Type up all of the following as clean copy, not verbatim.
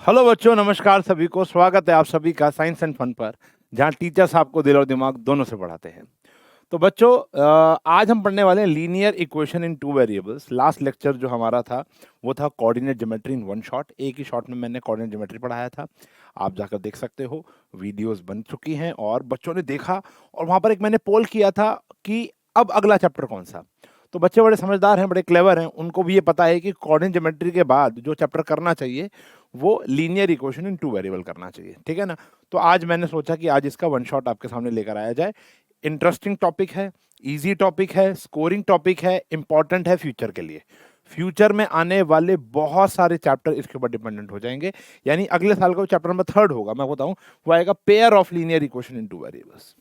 Hello बच्चों, नमस्कार सभी को। स्वागत है आप सभी का साइंस एंड फन पर, जहां टीचर्स आपको दिल और दिमाग दोनों से पढ़ाते हैं। तो बच्चों, आज हम पढ़ने वाले हैं linear equation in two variables. Last lecture जो हमारा था वो था coordinate geometry in one shot. एक ही शॉट में मैंने कोऑर्डिनेट ज्योमेट्री पढ़ाया था। आप जाकर देख सकते हो, वीडियोस बन चुकी हैं और बच्चों ने देखा। और वहाँ पर एक मैंने पोल किया था कि अब अगला चैप्टर कौन सा। तो बच्चे बड़े समझदार हैं, बड़े क्लेवर हैं, उनको भी ये पता है कि कोऑर्डिनेट ज्योमेट्री के बाद जो चैप्टर करना चाहिए वो linear equation in two variable करना चाहिए। ठीक है ना। तो आज मैंने सोचा कि आज इसका वन शॉट आपके सामने लेकर आया जाए। इंटरेस्टिंग टॉपिक है, इजी टॉपिक है, स्कोरिंग टॉपिक है, इंपॉर्टेंट है फ्यूचर के लिए। फ्यूचर में आने वाले बहुत सारे चैप्टर इसके ऊपर डिपेंडेंट हो जाएंगे। यानी अगले साल का चैप्टर नंबर 3 होगा, मैं बताऊं, वो आएगा pair of linear equation in two variables.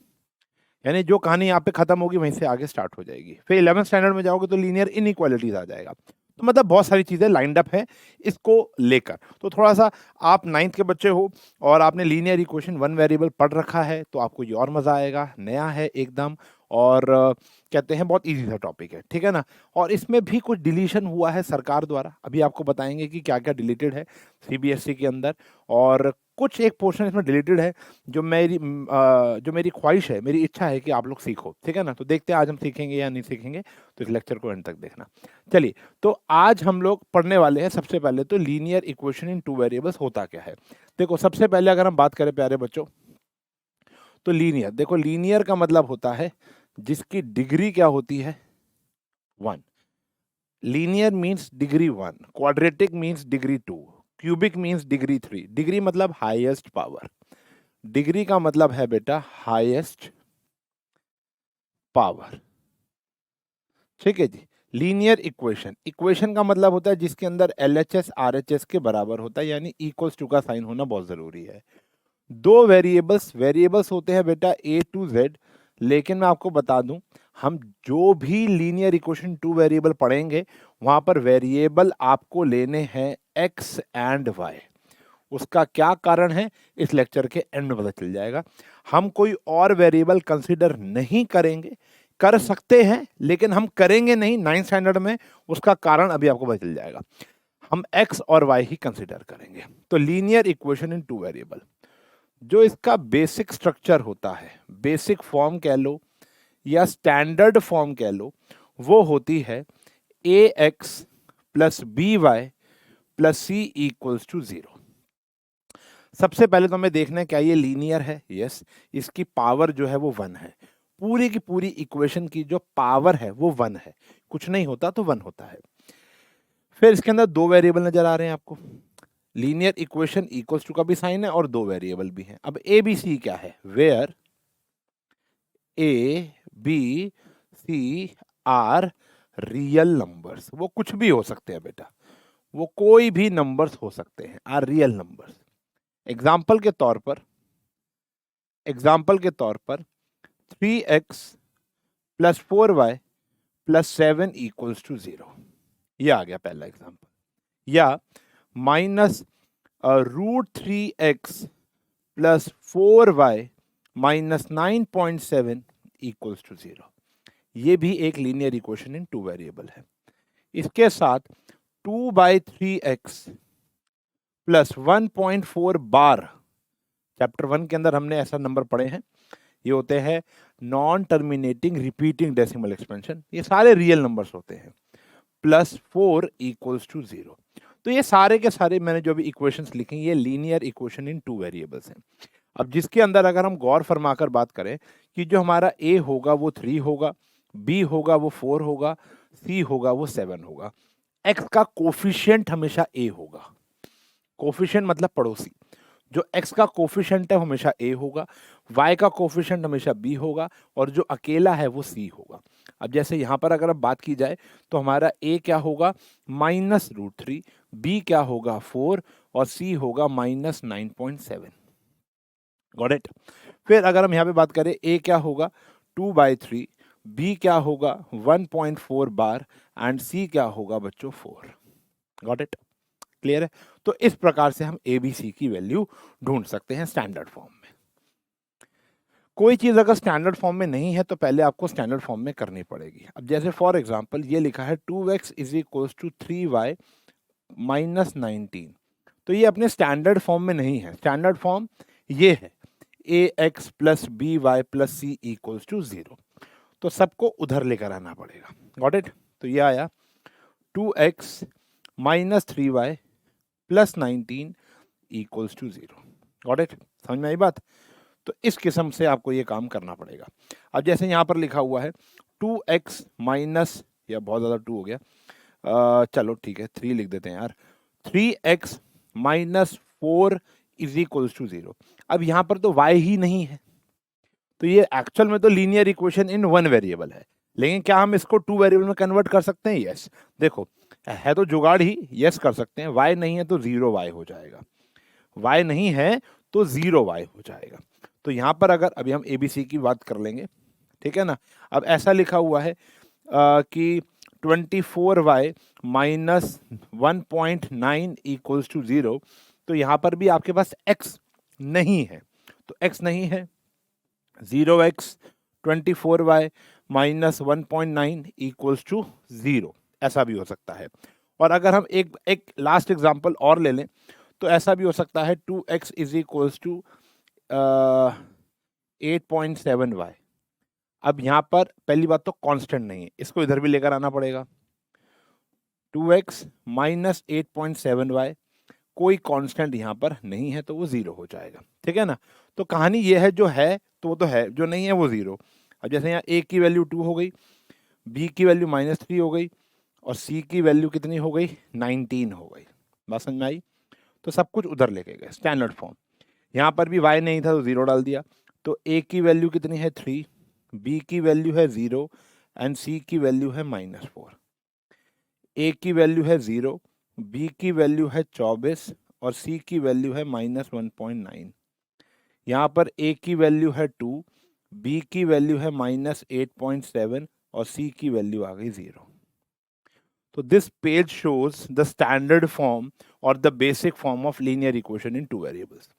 यानी जो कहानी यहाँ पे खत्म होगी वहीं से आगे स्टार्ट हो जाएगी। फिर 11th स्टैंडर्ड में जाओगे तो लीनियर इनइक्वालिटीज आ जाएगा। तो मतलब बहुत सारी चीजें लाइंड अप है इसको लेकर। तो थोड़ा सा, आप 9th के बच्चे हो और आपने लीनियर इक्वेशन वन वेरिएबल पढ़ रखा है तो आपको ये और मजा आएगा, नया है एकदम। और कहते हैं बहुत इजी सा टॉपिक है, ठीक है ना। और इसमें भी कुछ डिलीशन हुआ है सरकार द्वारा, अभी आपको बताएंगे कि क्या क्या डिलीटेड है सीबीएसई के अंदर। और कुछ एक पोर्शन इसमें डिलीटेड है जो मेरी ख्वाहिश है, मेरी इच्छा है कि आप लोग सीखो। ठीक है ना। तो देखते हैं आज हम सीखेंगे या नहीं सीखेंगे, तो इस लेक्चर को एंड तक देखना। चलिए, तो आज हम लोग पढ़ने वाले हैं सबसे पहले तो linear equation in two variables होता क्या है। देखो, सबसे पहले अगर हम बात करें प्यारे बच्चों, तो लीनियर, देखो लीनियर का मतलब होता है जिसकी डिग्री क्या होती है, 1। Linear means degree 1, quadratic means degree 2, cubic means degree 3। Degree मतलब हाईएस्ट पावर। डिग्री का मतलब है बेटा हाईएस्ट पावर। ठीक है जी। लीनियर इक्वेशन, इक्वेशन का मतलब होता है जिसके अंदर एलएचएस आरएचएस के बराबर होता है, यानी इक्वल्स टू का साइन होना बहुत जरूरी है। दो वेरिएबल्स, वेरिएबल्स होते हैं बेटा ए टू जेड। लेकिन मैं आपको बता दूं, हम जो भी लीनियर इक्वेशन टू वेरिएबल पढ़ेंगे वहां पर वेरिएबल आपको लेने हैं एक्स एंड वाई। उसका क्या कारण है इस लेक्चर के एंड में पता चल जाएगा। हम कोई और वेरिएबल कंसीडर नहीं करेंगे, कर सकते हैं लेकिन हम करेंगे नहीं 9th स्टैंडर्ड में। उसका कारण अभी आपको पता चल जाएगा। हम एक्स और वाई ही कंसीडर करेंगे। तो linear equation in two variable, जो इसका बेसिक स्ट्रक्चर होता है, बेसिक फॉर्म कह लो या स्टैंडर्ड फॉर्म कह लो, वो होती है A X plus B Y plus C equals to 0। सबसे पहले तो हमें देखना है क्या ये लीनियर है। यस, इसकी पावर जो है वो 1 है। पूरी की पूरी इक्वेशन की जो पावर है वो 1 है, कुछ नहीं होता तो 1 होता है। फिर इसके अंदर दो वेरिएबल नजर आ रहे हैं आपको। लीनियर इक्वेशन इक्वल्स टू का भी साइन है और दो वेरिएबल भी हैं। अब ए बी सी क्या है, where A B C are real numbers. वो कुछ भी हो सकते हैं बेटा, वो कोई भी नंबर्स हो सकते हैं, आर रियल नंबर्स। एग्जाम्पल के तौर पर, एग्जाम्पल के तौर पर 3x plus 4y plus 7 equals to 0, ये आ गया पहला एग्जाम्पल। या minus √3x plus 4y minus 9.7 equals to 0, ये भी एक linear equation in two variable है। इसके साथ 2/3x प्लस 1.4 बार, चैप्टर 1 के अंदर हमने ऐसा नंबर पढ़े हैं, ये होते हैं non terminating repeating decimal expansion, ये सारे रियल नंबर्स होते हैं, प्लस 4 इक्वल्स टू 0। तो ये सारे के सारे मैंने जो भी इक्वेशंस लिखी ये linear equation in two variables हैं। अब जिसके अंदर अगर हम गौर फरमाकर बात करें कि जो हमारा ए होगा वो 3 होगा, बी होगा वो 4 होगा, सी होगा वो 7 होगा। एक्स का कोफिशिएंट हमेशा ए होगा। कोफिशिएंट मतलब पड़ोसी। जो x का कोफिशिएंट है वो हमेशा a होगा, y का कोफिशिएंट हमेशा b होगा, और जो अकेला है वो c होगा। अब जैसे यहाँ पर अगर अब बात की जाए तो हमारा a क्या होगा, -√3, b क्या होगा 4, और c होगा -9.7। Got it. फिर अगर हम यहाँ पे बात करें a क्या होगा 2/3, b क्या होगा 1.4 बार, एंड c क्या होगा बच्चों 4। गॉट इट, क्लियर है। तो इस प्रकार से हम एबीसी की वैल्यू ढूंढ सकते हैं स्टैंडर्ड फॉर्म में। कोई चीज अगर स्टैंडर्ड फॉर्म में नहीं है तो पहले आपको स्टैंडर्ड फॉर्म में करनी पड़ेगी। अब जैसे फॉर एग्जांपल ये लिखा है 2x is equals to 3y minus 19, तो ये अपने स्टैंडर्ड फॉर्म में नहीं है। स्टैंडर्ड फॉर्म ये है ax plus B Y plus C equals to 0। तो सबको उधर लेकर आना पड़ेगा। Got it? तो ये आया 2x minus 3y plus 19 equals to 0। Got it? समझ में आई बात? तो इस किस्म से आपको ये काम करना पड़ेगा। अब जैसे यहाँ पर लिखा हुआ है 2x माइनस, या बहुत ज़्यादा 2 हो गया, चलो ठीक है 3 लिख देते हैं यार, 3x minus 4 is equals to 0। अब यहाँ पर तो y ही नहीं है, तो ये एक्चुअल में तो linear equation in one variable है, लेकिन क्या हम इसको टू वेरिएबल में कन्वर्ट कर सकते हैं? यस। देखो है तो जुगाड़ ही, यस कर सकते हैं। y नहीं है तो 0y हो जाएगा, y नहीं है तो 0y हो जाएगा। तो यहाँ पर अगर अभी हम ABC की बात कर लेंगे, ठीक है ना। अब ऐसा लिखा हुआ है कि 24y माइनस 1.9 इक्वल्स टू 0। तो यहाँ पर भी आपके पास x नहीं है, तो x नहीं है, 0x 24y minus 1.9 equals to 0, ऐसा भी हो सकता है। और अगर हम एक लास्ट एग्जांपल और ले लें तो ऐसा भी हो सकता है 2x is equals to 8.7y। अब यहाँ पर पहली बात तो कांस्टेंट नहीं है, इसको इधर भी लेकर आना पड़ेगा। 2x माइनस 8.7y, कोई कांस्टेंट यहाँ पर नहीं है तो वो 0 हो जाएगा, ठीक है ना। तो कहानी ये है, जो है तो वो तो है, जो नहीं है वो 0। अब जैसे यहाँ a की वैल्यू 2 हो गई, b की वैल्यू -3 हो गई, और c की वैल्यू कितनी हो गई? 19 हो गई। बात समझ में आई? तो सब कुछ उधर लेके गए स्टैंडर्ड फॉर्म। यहाँ पर भी y नहीं था तो 0 डाल दिया। तो a की वैल्यू कितनी है? 3, b की वैल्यू है 0 एंड c की वैल्यू है -4। a की वैल्यू है 0, b की वैल्यू है 24 और c की वैल्यू है -1.9। यहाँ पर a की वैल्यू है 2, b की वैल्यू है -8.7 और c की वैल्यू आ गई 0। तो this page shows the standard form और the basic form of linear equation in 2 variables.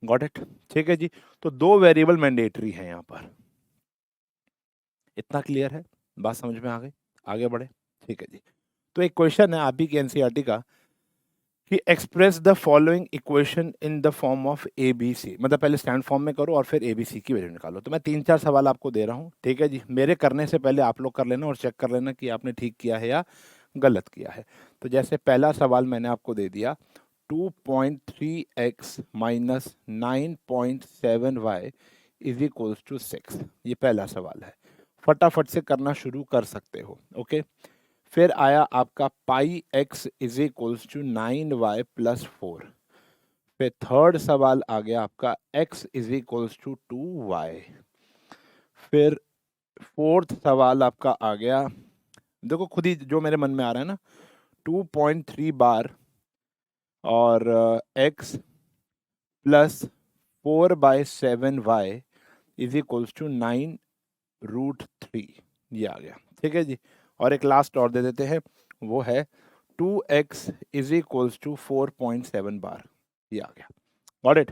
Got it? ठीक है जी। तो 2 वेरिएबल मैंडेटरी है यहाँ पर। इतना क्लियर है? बात समझ में आ गई? आगे बढ़े? ठीक है जी। तो एक क्वेश्चन है आप ही की एनसीईआरटी का कि express the following equation in the form of a B c. मतलब पहले स्टैंड फॉर्म में करो और फिर ए बी सी की वैल्यू निकालो। तो मैं 3-4 सवाल आपको दे रहा हूँ, ठीक है जी। मेरे करने से पहले आप लोग कर लेना और चेक कर लेना कि आपने ठीक किया है या गलत किया है। तो जैसे पहला सवाल मैंने आपको दे दिया 2.3x minus 9.7y is equals to 6। ये पहला सवाल है, फटाफट से करना शुरू कर सकते हो। ओके। फिर आया आपका pi x is equals to 9y plus 4। फिर थर्ड सवाल आ गया आपका x is equals to 2y। फिर फोर्थ सवाल आपका आ गया, देखो खुद ही जो मेरे मन में आ रहा है ना, 2.3 बार और x plus 4/7y is equals to 9√3। ये आ गया, ठीक है जी। और एक लास्ट और दे देते हैं, वो है 2x इज इक्वल्स टू 4.7 बार। ये आ गया। Got it?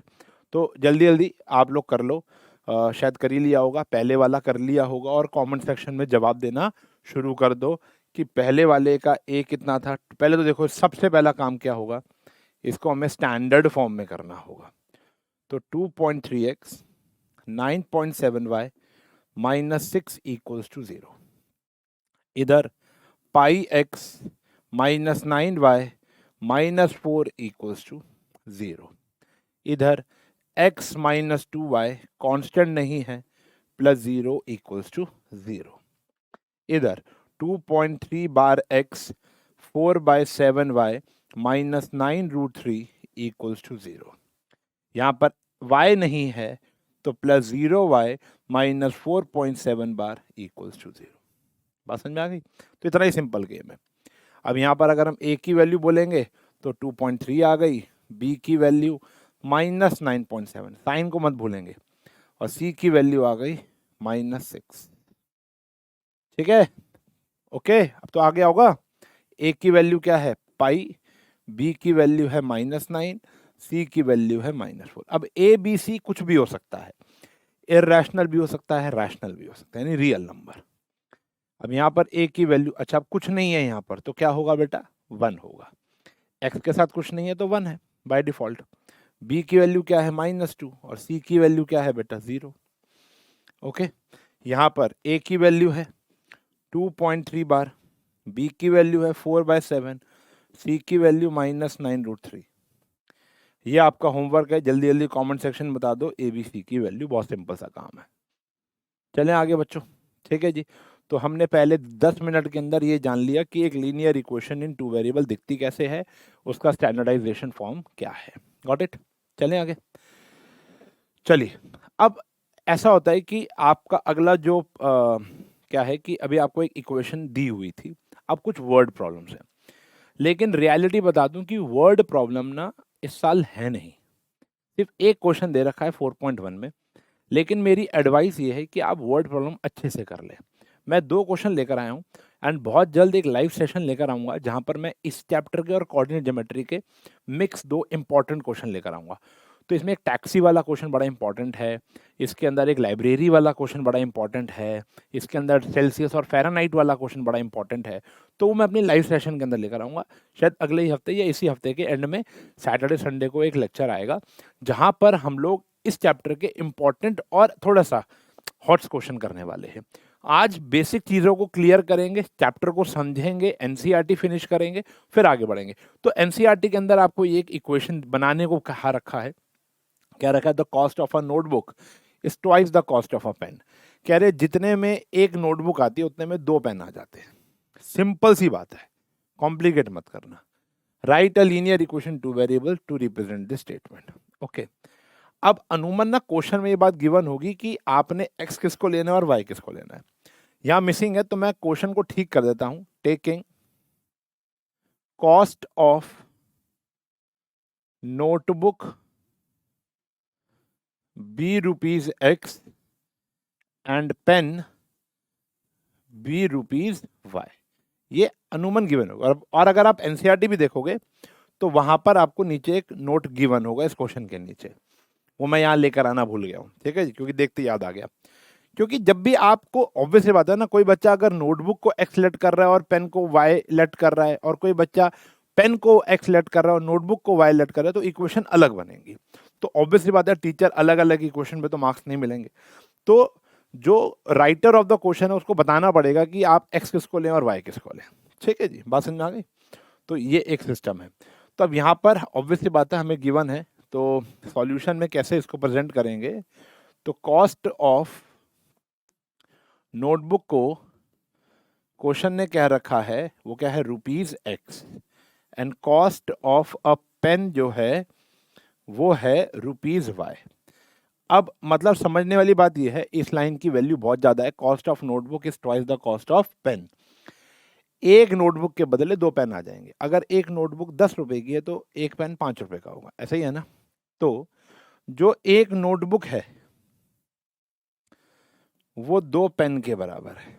तो जल्दी जल्दी आप लोग कर लो, शायद कर ही लिया होगा, पहले वाला कर लिया होगा, और कमेंट सेक्शन में जवाब देना शुरू कर दो कि पहले वाले का a कितना था। पहले तो देखो सबसे पहला काम क्या होगा, इसको हमें स्टैंडर्ड फॉर्म में करना होगा। तो 2.3x 9.7y minus 6 equals to 0। इधर pi x minus 9y minus 4 equals to 0। इधर x माइनस 2y कॉन्स्टेंट नहीं है, प्लस 0 इक्वल्स टू 0। इधर 2.3 बार x 4/7y minus 9√3 equals to 0। यहाँ पर y नहीं है तो प्लस 0y माइनस 4.7 बार इक्वल्स टू 0। बात समझ में आ गई? तो इतना ही सिंपल गेम है। अब यहाँ पर अगर हम a की वैल्यू बोलेंगे तो 2.3 आ गई, b की वैल्यू -9.7, साइन को मत भूलेंगे, और c की वैल्यू आ गई -6। ठीक है? ओके। अब तो आ गया होगा। a की वैल्यू क्या है? पाई, b की वैल्यू है -9, c की वैल्यू है -4। अब a b c कुछ भी हो सकता है, इररेशनल भी हो सकता है, रैशनल भी हो सकता है, यानी रियल नंबर। अब यहाँ पर a की वैल्यू, अच्छा अब कुछ नहीं है यहाँ पर, तो क्या होगा बेटा? 1 होगा। x के साथ कुछ नहीं है तो 1 है बाय डिफॉल्ट। b की वैल्यू क्या है -2 और c की वैल्यू क्या है बेटा 0। ओके, यहाँ पर a की वैल्यू है 2.3 बार, b की वैल्यू है 4/7, c की वैल्यू -9√3। ये आपका होमवर्क है, जल्दी जल्दी कमेंट सेक्शन में बता दो ए बी सी की वैल्यू, बहुत सिंपल सा काम है। चलें आगे बच्चों, ठीक है जी। तो हमने पहले 10 मिनट के अंदर ये जान लिया कि एक linear equation in two variable दिखती कैसे है, उसका स्टैंडर्डाइजेशन फॉर्म क्या है। Got it. चलें आगे। चलिए, अब ऐसा होता है कि आपका अगला जो क्या है कि अभी आपको एक इक्वेशन दी हुई थी, अब कुछ वर्ड प्रॉब्लम्स हैं, लेकिन रियलिटी बता दूं कि वर्ड प्रॉब्लम ना इस साल है नहीं। सिर्फ एक क्वेश्चन दे रखा है 4.1 में, लेकिन मेरी एडवाइस ये है कि आप वर्ड प्रॉब्लम अच्छे से कर लें। मैं 2 क्वेश्चन लेकर आया हूँ एंड बहुत जल्द एक लाइव सेशन लेकर आऊँगा जहाँ पर मैं इस चैप्टर के और कोऑर्डिनेट ज्योमेट्री के मिक्स 2 इंपॉर्टेंट क्वेश्चन लेकर आऊँगा। तो इसमें एक टैक्सी वाला क्वेश्चन बड़ा इंपॉर्टेंट है, इसके अंदर एक लाइब्रेरी वाला क्वेश्चन बड़ा इंपॉर्टेंट है, इसके अंदर सेल्सियस और फ़ारेनहाइट वाला क्वेश्चन बड़ा इंपॉर्टेंट है। तो वो मैं अपनी लाइव सेशन के अंदर लेकर आऊँगा, शायद अगले ही हफ्ते या इसी हफ्ते के एंड में सैटरडे संडे को एक लेक्चर आएगा, जहाँ पर हम लोग इस चैप्टर के इम्पॉर्टेंट और थोड़ा-सा हॉट्स क्वेश्चन करने वाले हैं। आज बेसिक चीज़ों को क्लियर करेंगे, चैप्टर को समझेंगे, एनसीईआरटी फिनिश करेंगे, फिर आगे बढ़ेंगे। तो एनसीईआरटी के अंदर आपको ये एक इक्वेशन बनाने को कहा रखा है। क्या रखा है? The cost of a notebook is twice the cost of a pen. कह रहे जितने में एक नोटबुक आती है उतने में 2 पेन आ जाते हैं। सिंपल सी बात है, कॉम्प्लिकेट मत करना। Write a linear equation two variable to represent this statement. Okay, अब अमूमन ना क्वेश्चन में ये बात गिवन होगी कि आपने x किसको लेना है और y किसको लेना है। यहाँ मिसिंग है तो मैं क्वेश्चन को ठीक कर देता हूं। Taking cost of notebook b rupees x and pen b rupees y, ये अनुमान गिवन होगा। और अगर आप एनसीईआरटी भी देखोगे तो वहां पर आपको नीचे एक नोट गिवन होगा इस क्वेश्चन के नीचे, वो मैं यहाँ लेकर आना भूल गया हूँ, ठीक है जी, क्योंकि देखते याद आ गया। क्योंकि जब भी आपको ऑब्वियस सी बात है ना, कोई बच्चा अगर नोटबुक को एक्स लेट कर रहा है और पेन को वाई लेट कर रहा है, और कोई बच्चा पेन को एक्स लेट कर रहा है और नोटबुक को वाई लेट कर रहा है, तो इक्वेशन अलग बनेंगी। तो ऑब्वियस सी बात है टीचर अलग अलग इक्वेशन पे तो मार्क्स नहीं मिलेंगे। तो जो राइटर ऑफ द क्वेश्चन है उसको बताना पड़ेगा कि आप एक्स किसको लें और वाई किसको लें। ठीक है जी, बात समझ में आ गई। तो ये एक सिस्टम है। तो अब यहाँ पर ऑब्वियस सी बात है हमें गिवन है, तो सॉल्यूशन में कैसे इसको प्रेजेंट करेंगे। तो कॉस्ट ऑफ नोटबुक को क्वेश्चन ने कह रखा है, वो क्या है, ₹x, and cost of a pen जो है वो है ₹y। अब मतलब समझने वाली बात ये है, इस लाइन की वैल्यू बहुत ज्यादा है। Cost of notebook is twice the cost of pen. एक नोटबुक के बदले 2 पेन आ जाएंगे। अगर एक नोटबुक 10 रुपए की है तो एक पेन 5 रुपए का होगा, ऐसा ही है ना। तो जो एक नोटबुक है वो 2 पेन के बराबर है,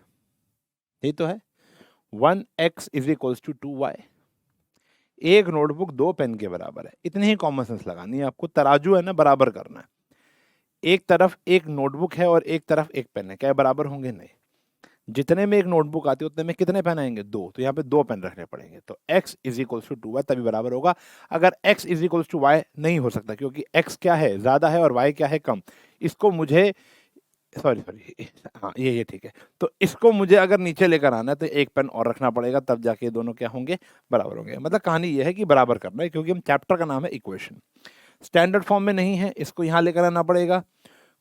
यही तो है। 1x is equals to 2y। एक नोटबुक 2 पेन के बराबर है, इतनी ही कॉमन सेंस लगानी है आपको। तराजू है ना, बराबर करना है। एक तरफ एक नोटबुक है और एक तरफ एक पेन है, क्या बराबर होंगे? नहीं। जितने में एक नोटबुक आती है उतने में कितने पेन आएंगे? 2। तो यहाँ पे 2 पेन रखने पड़ेंगे। तो x is equals to 2y तभी बराबर होगा। अगर x is equals to y नहीं हो सकता, क्योंकि x क्या है, ज्यादा है, और y क्या है, कम। इसको मुझे सॉरी हाँ ये ठीक है। तो इसको मुझे अगर नीचे लेकर आना है तो एक पेन और रखना पड़ेगा, तब जाके ये दोनों क्या होंगे, बराबर होंगे। मतलब कहानी ये है कि बराबर करना है, क्योंकि हम चैप्टर का नाम है इक्वेशन। स्टैंडर्ड फॉर्म में नहीं है, इसको यहाँ लेकर आना पड़ेगा।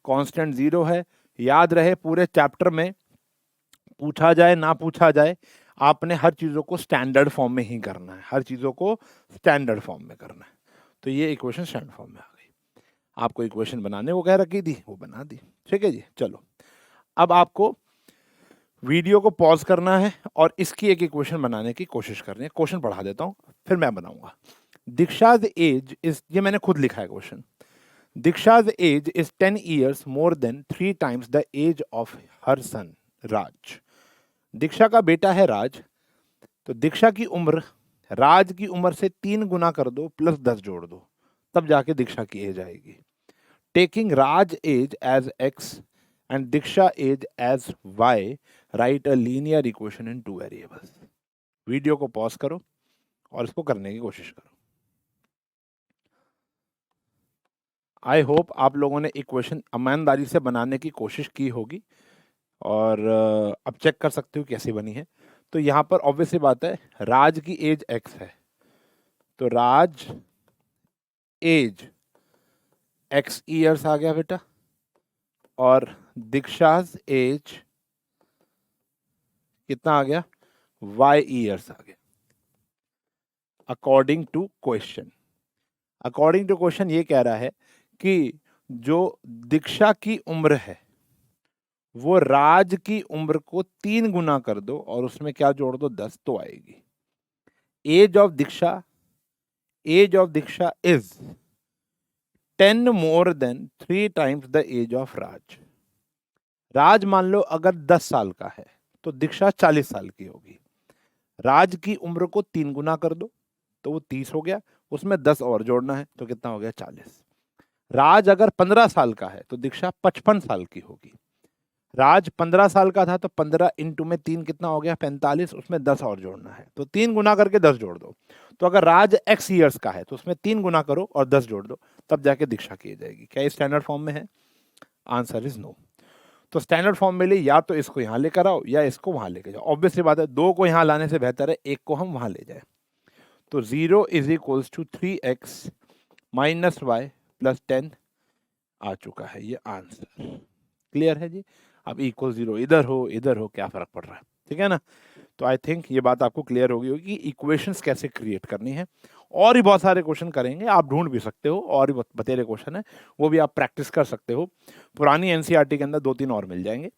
कांस्टेंट 0 है। याद रहे पूरे चैप्टर में पूछा जाए ना पूछा जाए, आपने हर चीजों को स्टैंडर्ड फॉर्म में ही करना है, हर चीजों को स्टैंडर्ड फॉर्म में करना है। तो ये इक्वेशन स्टैंडर्ड फॉर्म में आ गई। आपको इक्वेशन बनाने को कह रखी थी, वो बना दी। ठीक है जी, चलो अब आपको वीडियो को पॉज करना है और इसकी एक इक्वेशन बनाने की कोशिश करनी है। क्वेश्चन पढ़ा देता हूं, फिर मैं बनाऊंगा। दीक्षाज एज इज, ये मैंने खुद लिखा है question. Diksha's age is 10 years more than 3 times the age of her son राज। दीक्षा का बेटा है राज, तो दीक्षा की उम्र राज की उम्र से 3 गुना कर दो प्लस 10 जोड़ दो, तब जाके दीक्षा की एज आएगी। Taking Raj age age x and Diksha age as y, write a linear equation in 2 variables। Video को पॉज करो और इसको करने की कोशिश करो। आई होप आप लोगों ने इक्वेशन ईमानदारी से बनाने की कोशिश की होगी और अब चेक कर सकते हो कैसी बनी है। तो यहाँ पर ऑब्वियस सी बात है, राज की एज एक्स है, तो राज एज एक्स ईयर्स आ गया बेटा, और दीक्षाज एज कितना आ गया, वाई ईयर्स आ गया। According to question, according to question ये कह रहा है कि जो दीक्षा की उम्र है वो राज की उम्र को 3 गुना कर दो और उसमें क्या जोड़ दो, 10, तो आएगी। Age of Diksha, age of Diksha is 10 more than 3 times the age of Raj. Raj मान लो अगर 10 साल का है तो दीक्षा 40 साल की होगी। राज की उम्र को 3 गुना कर दो तो वो 30 हो गया, उसमें 10 और जोड़ना है तो कितना हो गया, 40। राज अगर 15 साल का है तो दीक्षा 55 साल की होगी। राज 15 साल का था तो 15 इंटू में 3 कितना हो गया, 45, उसमें 10 और जोड़ना है तो 3 गुना करके 10 जोड़ दो। तो अगर राज एक्स ईयर्स का है तो उसमें 3 गुना करो और 10 जोड़ दो, तब जाके दीक्षा की जाएगी। क्या ये स्टैंडर्ड फॉर्म में है? Answer is no. तो स्टैंडर्ड फॉर्म में लिए या तो इसको यहां लेकर आओ या इसको वहां लेके जाओ। ऑब्वियसली बात है, 2 को यहां लाने से बेहतर है एक को हम वहां ले जाए। तो 0 is equals to 3x minus y plus 10 आ चुका है ये आंसर। क्लियर है जी? अब इक्वल 0 इधर हो क्या फर्क पड़ रहा है, ठीक है ना? तो आई थिंक ये बात आपको क्लियर होगी कि इक्वेशंस कैसे क्रिएट करनी है। और भी बहुत सारे क्वेश्चन करेंगे, आप ढूंढ भी सकते हो, और भी बतेरे क्वेश्चन है वो भी आप प्रैक्टिस कर सकते हो। पुरानी एनसीईआरटी के अंदर 2-3 और मिल जाएंगे,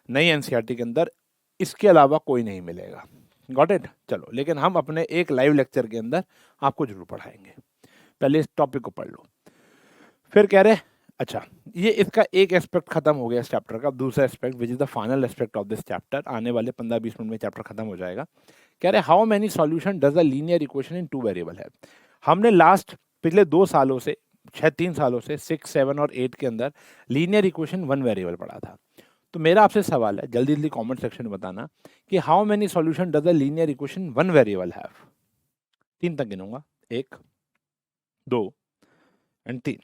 नई एनसीईआरटी के अंदर इसके अलावा कोई नहीं मिलेगा। Got it? चलो, लेकिन हम अपने एक लाइव लेक्चर के अंदर आपको जरूर पढ़ाएंगे। पहले इस टॉपिक को पढ़ लो। फिर कह रहे, अच्छा ये इसका एक एस्पेक्ट खत्म हो गया इस चैप्टर का। दूसरा aspect which is the final aspect of this chapter, आने वाले 15-20 मिनट में चैप्टर खत्म हो जाएगा। कह रहे how many solution does a linear equation in 2 variable है। हमने लास्ट पिछले 2 सालों से 3 सालों से 6, 7 और 8 के अंदर लीनियर इक्वेशन 1 वेरिएबल पढ़ा था। तो मेरा आपसे सवाल है, जल्दी जल्दी कमेंट सेक्शन में बताना कि how many solution does a linear equation 1 variable have. 3 तक गिनूंगा, 1, 2 एंड 3।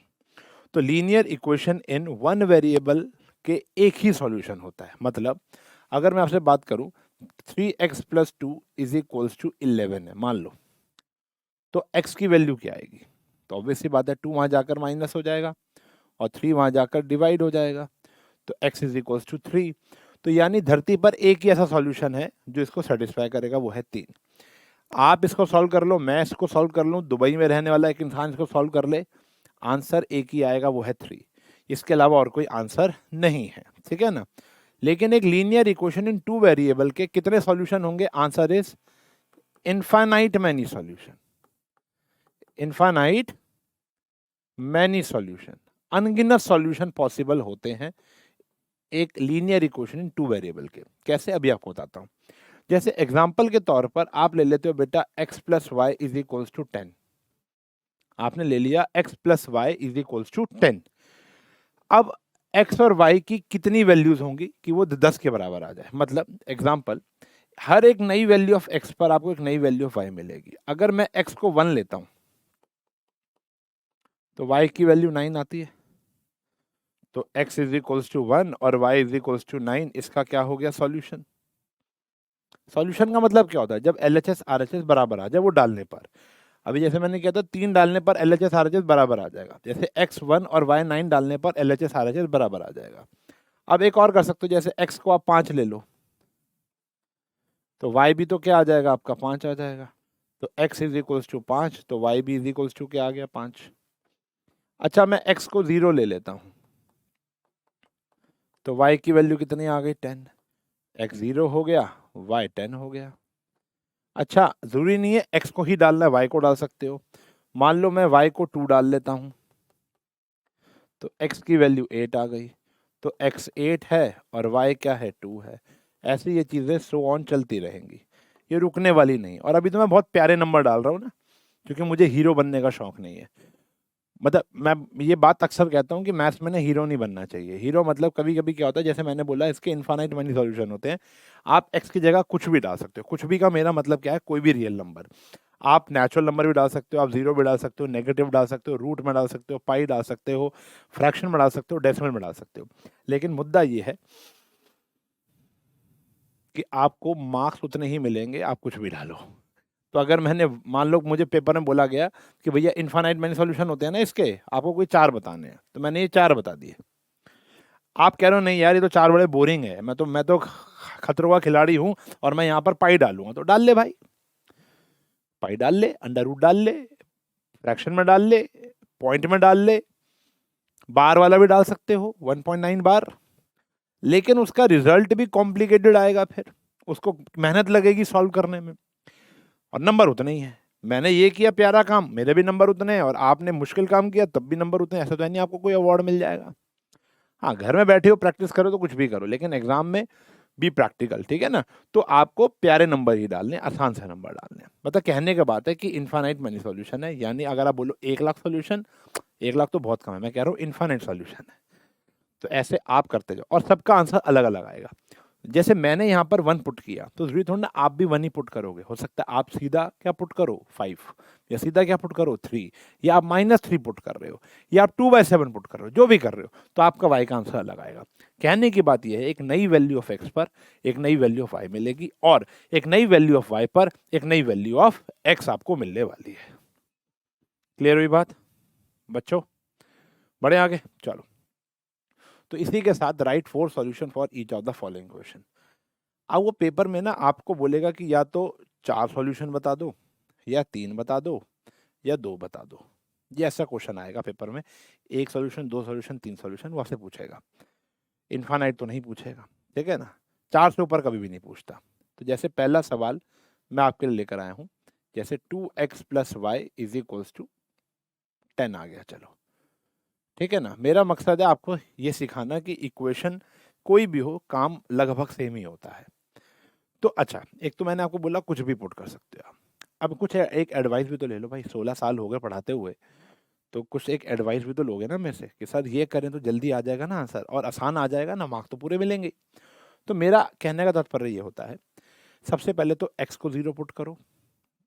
तो लीनियर इक्वेशन इन 1 वेरिएबल के एक ही सॉल्यूशन होता है। मतलब अगर मैं आपसे बात करूं 3x plus 2 is equals to 11 है मान लो, तो x की वैल्यू क्या आएगी? तो ऑब्वियसली बात है 2 वहां जाकर माइनस हो जाएगा और 3 वहां जाकर डिवाइड हो जाएगा, तो x इज इक्वल्स टू 3। तो यानी धरती पर एक ही ऐसा सॉल्यूशन है जो इसको सेटिस्फाई करेगा, वो है 3। आप इसको सॉल्व कर लो, मैं इसको सॉल्व कर लूँ, दुबई में रहने वाला एक इंसान इसको सॉल्व कर ले, आंसर एक ही आएगा, वो है 3। इसके अलावा और कोई आंसर नहीं है, ठीक है ना? लेकिन एक लीनियर इक्वेशन इन 2 वेरिएबल के कितने सॉल्यूशन होंगे? Answer is infinite many solution. Infinite many solution, अनगिनत सॉल्यूशन पॉसिबल होते हैं एक लीनियर इक्वेशन इन 2 वेरिएबल के। कैसे? अभी आपको बताता हूं। जैसे एग्जांपल के तौर पर आप ले लेते हो बेटा x plus y is equals to 10। आपने ले लिया x plus y is equals to 10। अब x और y की कितनी वैल्यूज होंगी कि वो 10 के बराबर आ जाए? मतलब एग्जांपल, हर एक नई वैल्यू ऑफ x पर आपको एक नई वैल्यू ऑफ y मिलेगी। अगर मैं x को 1 लेता हूं तो y की वैल्यू 9 आती है, तो x इज इक्वल्स टू 1 और y इज इक्वल्स टू 9। इसका क्या हो गया? सॉल्यूशन। सॉल्यूशन का मतलब क्या होता है? जब LHS RHS बराबर आ जाए वो डालने पर। अभी जैसे मैंने किया था 3 डालने पर LHS RHS बराबर आ जाएगा, जैसे x1 और y9 डालने पर LHS RHS बराबर आ जाएगा। अब एक और कर सकते हो, जैसे x को आप 5 ले लो तो y भी तो क्या आ जाएगा आपका? 5 आ जाएगा। तो x इज इक्वल्स टू 5, तो y भी इज इक्वल्स टू क्या आ गया? 5। अच्छा, मैं x को 0 ले लेता हूं तो y की वैल्यू कितनी आ गई? 10। x 0 हो गया, y 10 हो गया। अच्छा, जरूरी नहीं है x को ही डालना है, y को डाल सकते हो। मान लो मैं y को 2 डाल लेता हूं तो x की वैल्यू 8 आ गई, तो x 8 है और y क्या है? 2 है। ऐसे ये चीजें सो ऑन चलती रहेंगी, ये रुकने वाली नहीं। और अभी तो मैं बहुत प्यारे नंबर डाल रहा हूँ ना, क्योंकि मुझे हीरो बनने का शौक नहीं है। मतलब मैं ये बात अक्सर कहता हूँ कि मैथ्स में ना हीरो नहीं बनना चाहिए। हीरो मतलब कभी कभी क्या होता है, जैसे मैंने बोला इसके इनफाइनाइट मैनी सॉल्यूशन होते हैं। आप x की जगह कुछ भी डाल सकते हो। कुछ भी का मेरा मतलब क्या है? कोई भी रियल नंबर। आप नेचुरल नंबर भी डाल सकते हो, आप जीरो भी डाल सकते हो, नेगेटिव डाल सकते हो, रूट में डाल सकते हो, पाई डाल सकते हो, फ्रैक्शन में डाल सकते हो, डेसिमल में डाल सकते हो। लेकिन मुद्दा ये है कि आपको मार्क्स उतने ही मिलेंगे, आप कुछ भी डालो। तो अगर मैंने मान लो मुझे पेपर में बोला गया कि भैया इनफाइनाइट मैनी सॉल्यूशन होते हैं ना इसके, आपको कोई 4 बताने हैं, तो मैंने ये 4 बता दिए। आप कह रहे हो नहीं यार ये तो 4 बड़े बोरिंग है, मैं तो खतरों का खिलाड़ी हूं और मैं यहाँ पर पाई डालूंगा, तो डाल ले भाई, पाई डाल ले, अंडर रूट डाल ले, फ्रैक्शन में डाल ले, पॉइंट में डाल ले, बार वाला भी डाल सकते हो 1.9 बार, लेकिन उसका रिजल्ट भी कॉम्प्लिकेटेड आएगा, फिर उसको मेहनत लगेगी सॉल्व करने में और नंबर उतने ही है। मैंने ये किया प्यारा काम, मेरे भी नंबर उतने हैं, और आपने मुश्किल काम किया तब भी नंबर उतने। ऐसा तो है नहीं आपको कोई अवार्ड मिल जाएगा। हाँ, घर में बैठे हो प्रैक्टिस करो तो कुछ भी करो, लेकिन एग्जाम में बी प्रैक्टिकल, ठीक है ना। तो आपको प्यारे नंबर ही डालने, आसान से नंबर डालने। मतलब कहने का बात है कि इनफाइनाइट मनी सॉल्यूशन है, यानी अगर आप बोलो 1 लाख सॉल्यूशन, 1 लाख तो बहुत कम है, मैं कह रहा हूँ इनफाइनाइट सॉल्यूशन है। तो ऐसे आप करते जाओ और सबका आंसर अलग अलग आएगा। जैसे मैंने यहाँ पर 1 पुट किया तो जरूरी थोड़ा ना आप भी 1 ही पुट करोगे। हो सकता है आप सीधा क्या पुट करो 5, या सीधा क्या पुट करो 3, या आप -3 पुट कर रहे हो, या आप 2/7 पुट कर रहे हो, जो भी कर रहे हो, तो आपका y का आंसर अलग आएगा। कहने की बात यह है एक नई वैल्यू ऑफ x पर एक नई वैल्यू ऑफ y मिलेगी, और एक नई वैल्यू ऑफ y पर एक नई वैल्यू ऑफ x आपको मिलने वाली है। क्लियर हुई बात बच्चों? बढ़े आगे, चलो। तो इसी के साथ right 4 solution for each of the following question. अब वो पेपर में ना आपको बोलेगा कि या तो 4 सॉल्यूशन बता दो, या 3 बता दो, या 2 बता दो। ये ऐसा क्वेश्चन आएगा पेपर में, 1 सॉल्यूशन, 2 सॉल्यूशन, 3 सॉल्यूशन, वो आपसे पूछेगा। इनफाइनाइट तो नहीं पूछेगा, ठीक है ना। 4 से ऊपर कभी भी नहीं पूछता। तो जैसे पहला सवाल मैं आपके लिए लेकर आया हूँ, जैसे 2x + y = 10 आ गया, चलो ठीक है ना। मेरा मकसद है आपको ये सिखाना कि इक्वेशन कोई भी हो, काम लगभग सेम ही होता है। तो अच्छा, एक तो मैंने आपको बोला कुछ भी पुट कर सकते हो आप। अब कुछ एक एडवाइस भी तो ले लो भाई, 16 साल हो गए पढ़ाते हुए, तो कुछ एक एडवाइस भी तो लोगे ना मेरे से कि सर ये करें तो जल्दी आ जाएगा ना आंसर, और आसान आ जाएगा ना, मार्क्स तो पूरे मिलेंगे ही। तो मेरा कहने का तात्पर्य ये होता है, सबसे पहले तो x को 0 पुट करो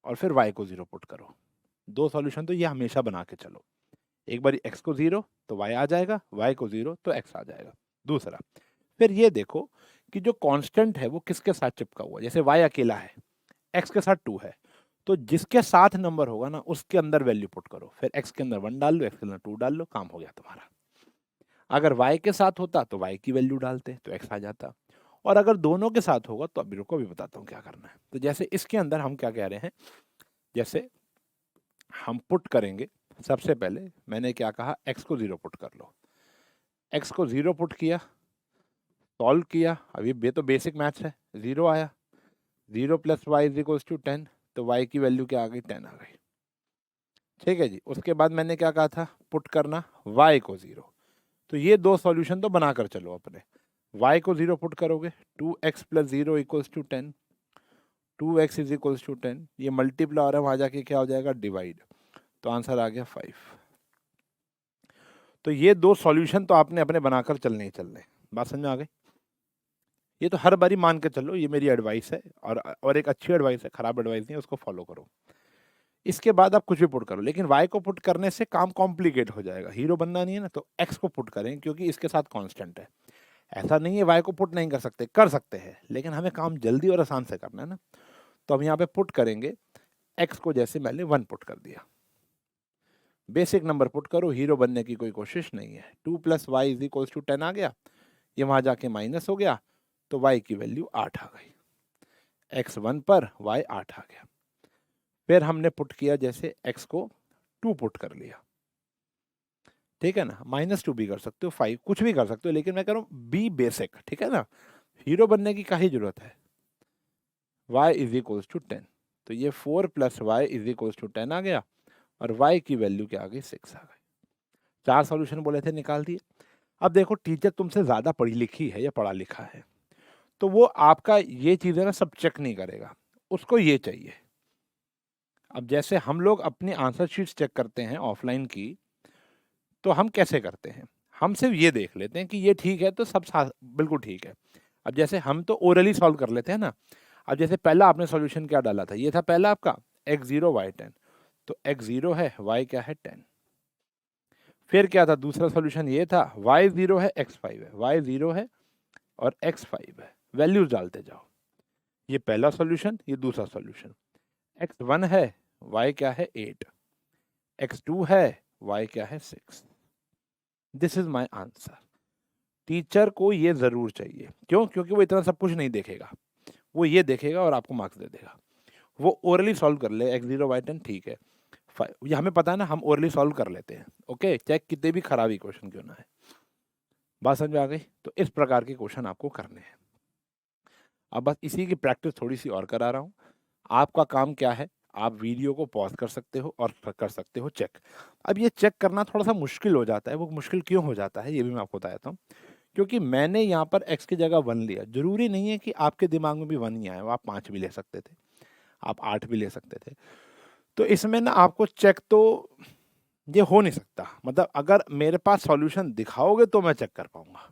और फिर y को 0 पुट करो। 2 सॉल्यूशन तो ये हमेशा बना के चलो। एक बार x को 0 तो y आ जाएगा, y को 0 तो x आ जाएगा। दूसरा, फिर ये देखो कि जो कांस्टेंट है वो किसके साथ चिपका हुआ है। जैसे y अकेला है, x के साथ 2 है, तो जिसके साथ नंबर होगा ना उसके अंदर वैल्यू पुट करो, फिर x के अंदर 1 डाल लो, x के अंदर 2 डाल लो, काम हो गया तुम्हारा। अगर y के साथ होता तो y की वैल्यू डालते तो x आ जाता, और अगर दोनों के साथ होगा तो अभी रुको, भी बताता हूँ क्या करना है। तो जैसे इसके अंदर हम क्या कह रहे हैं, जैसे हम पुट करेंगे, सबसे पहले मैंने क्या कहा, x को 0 पुट कर लो। x को 0 पुट किया, सॉल्व किया, अभी ये तो बेसिक मैथ्स है, 0 आया, 0 + y = 10, तो y की वैल्यू क्या आ गई, 10 आ गई। ठीक है जी। उसके बाद मैंने क्या कहा था, पुट करना y को 0। तो ये 2 सॉल्यूशन तो बनाकर चलो अपने। y को 0 पुट करोगे, 2x + 0 = 10, 2x = 10, ये मल्टीप्लाई और वहाँ जाके क्या हो जाएगा, डिवाइड, तो आंसर आ गया 5। तो ये 2 सॉल्यूशन तो आपने अपने बनाकर चलने ही चलने। बात समझ में आ गई? ये तो हर बारी मान के चलो, ये मेरी एडवाइस है, और एक अच्छी एडवाइस है, खराब एडवाइस नहीं है, उसको फॉलो करो। इसके बाद आप कुछ भी पुट करो, लेकिन y को पुट करने से काम कॉम्प्लिकेट हो जाएगा, हीरो बनना नहीं है ना, तो x को पुट करें क्योंकि इसके साथ कांस्टेंट है। ऐसा नहीं है y को पुट नहीं कर सकते, कर सकते हैं, लेकिन हमें काम जल्दी और आसान से करना है ना। तो हम यहाँ पे पुट करेंगे, x को जैसे मैंने 1 पुट कर दिया। बेसिक नंबर पुट करो, हीरो बनने की कोई कोशिश नहीं है। 2 + y = 10 आ गया, ये वहां जाके माइनस हो गया, तो y की वैल्यू 8 आ गई। x 1 पर y 8 आ गया। फिर हमने पुट किया, जैसे x को 2 पुट कर लिया, ठीक है ना, -2 भी कर सकते हो, 5 कुछ भी कर सकते हो, लेकिन मैं कह रहा हूँ बी बेसिक, ठीक है ना, हीरो बनने की क्या ही जरूरत है। y = 10, तो ये 4 + y = 10 आ गया, और y की वैल्यू क्या आ गई, 6 आ गई। 4 सॉल्यूशन बोले थे, निकाल दिए। अब देखो, टीचर तुमसे ज्यादा पढ़ी लिखी है या पढ़ा लिखा है, तो वो आपका ये चीजें ना सब चेक नहीं करेगा, उसको ये चाहिए। अब जैसे हम लोग अपनी आंसर शीट्स चेक करते हैं ऑफलाइन की, तो हम कैसे करते हैं, हम सिर्फ ये देख लेते हैं कि ये ठीक है तो सब बिल्कुल ठीक है। अब जैसे हम तो ओरली सॉल्व कर लेते हैं ना। अब जैसे पहला आपने सॉल्यूशन क्या डाला था, ये था पहला आपका x0 y10, तो x0 है, y क्या है 10। फिर क्या था, दूसरा सॉल्यूशन ये था, y0 है x5 है, y0 है और x5 है, वैल्यूज डालते जाओ। ये पहला सॉल्यूशन, ये दूसरा सॉल्यूशन। x1 है, y क्या है 8, x2 है, y क्या है 6। This is my answer. Teacher को ये जरूर चाहिए, क्यों? क्योंकि वो इतना सब कुछ नहीं देखेगा, वो ये देखेगा और आपको मार्क्स दे देगा। वो ओरली सॉल्व कर ले, x0 y10 ठीक है, ये हमें पता है ना, हम ओरली सॉल्व कर लेते हैं, ओके, चाहे कितने भी खराब इक्वेशन क्यों ना है। बात समझ में आ गई? तो इस प्रकार के क्वेश्चन आपको करने हैं। अब बस इसी की प्रैक्टिस थोड़ी सी और करा रहा हूँ। आपका काम क्या है, आप वीडियो को पॉज कर सकते हो और कर सकते हो चेक। अब ये चेक करना थोड़ा सा मुश्किल हो जाता है, वो मुश्किल क्यों हो जाता है ये भी मैं आपको बताता हूँ। क्योंकि मैंने यहाँ पर x की जगह 1 लिया, जरूरी नहीं है कि आपके दिमाग में भी 1 ही आए, आप 5 भी ले सकते थे, आप 8 भी ले सकते थे। तो इसमें ना आपको चेक तो ये हो नहीं सकता, मतलब अगर मेरे पास सॉल्यूशन दिखाओगे तो मैं चेक कर पाऊंगा।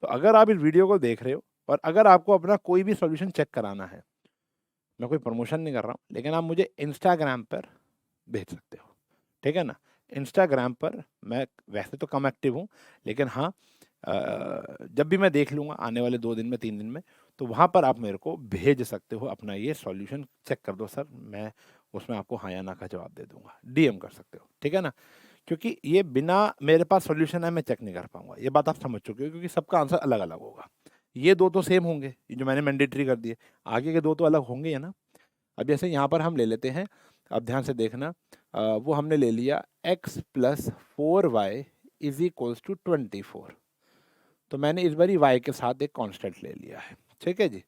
तो अगर आप इस वीडियो को देख रहे हो और अगर आपको अपना कोई भी सॉल्यूशन चेक कराना है, मैं कोई प्रमोशन नहीं कर रहा हूँ, लेकिन आप मुझे इंस्टाग्राम पर भेज सकते हो, ठीक है ना। इंस्टाग्राम पर मैं वैसे तो कम एक्टिव हूँ, लेकिन हाँ जब भी मैं देख लूँगा आने वाले 2 दिन में 3 दिन में, तो वहाँ पर आप मेरे को भेज सकते हो अपना ये सॉल्यूशन, चेक कर दो सर, मैं उसमें आपको हाँ या ना का जवाब दे दूंगा, डीएम कर सकते हो, ठीक है ना। क्योंकि ये बिना मेरे पास सॉल्यूशन है मैं चेक नहीं कर पाऊंगा, ये बात आप समझ चुके हो, क्योंकि सबका आंसर अलग अलग होगा। ये 2 तो सेम होंगे, ये जो मैंने मैंडेटरी कर दिए, आगे के 2 तो अलग होंगे या ना। अब जैसे यहाँ पर हम ले लेते हैं, अब ध्यान से देखना, वो हमने ले लिया x + 4y is equals to 24। तो मैंने इस बार y के साथ एक कांस्टेंट ले लिया है, ठीक है जी।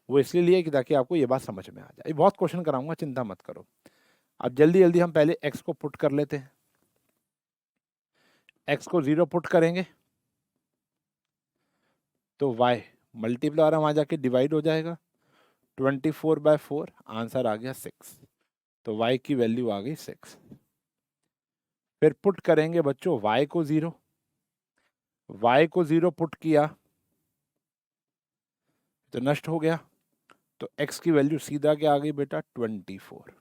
वो इसलिए लिया कि ताकि आपको ये बात समझ में आ जाए। बहुत क्वेश्चन कराऊंगा, चिंता मत करो। अब जल्दी जल्दी हम पहले x को पुट कर लेते हैं। x को 0 पुट करेंगे तो y मल्टीप्लाई और वहाँ जाके डिवाइड हो जाएगा, 24/4, आंसर आ गया 6। तो y की वैल्यू आ गई 6। फिर पुट करेंगे बच्चों y को 0, y को 0 पुट किया तो नष्ट हो गया, तो x की वैल्यू सीधा क्या आ गई बेटा 24।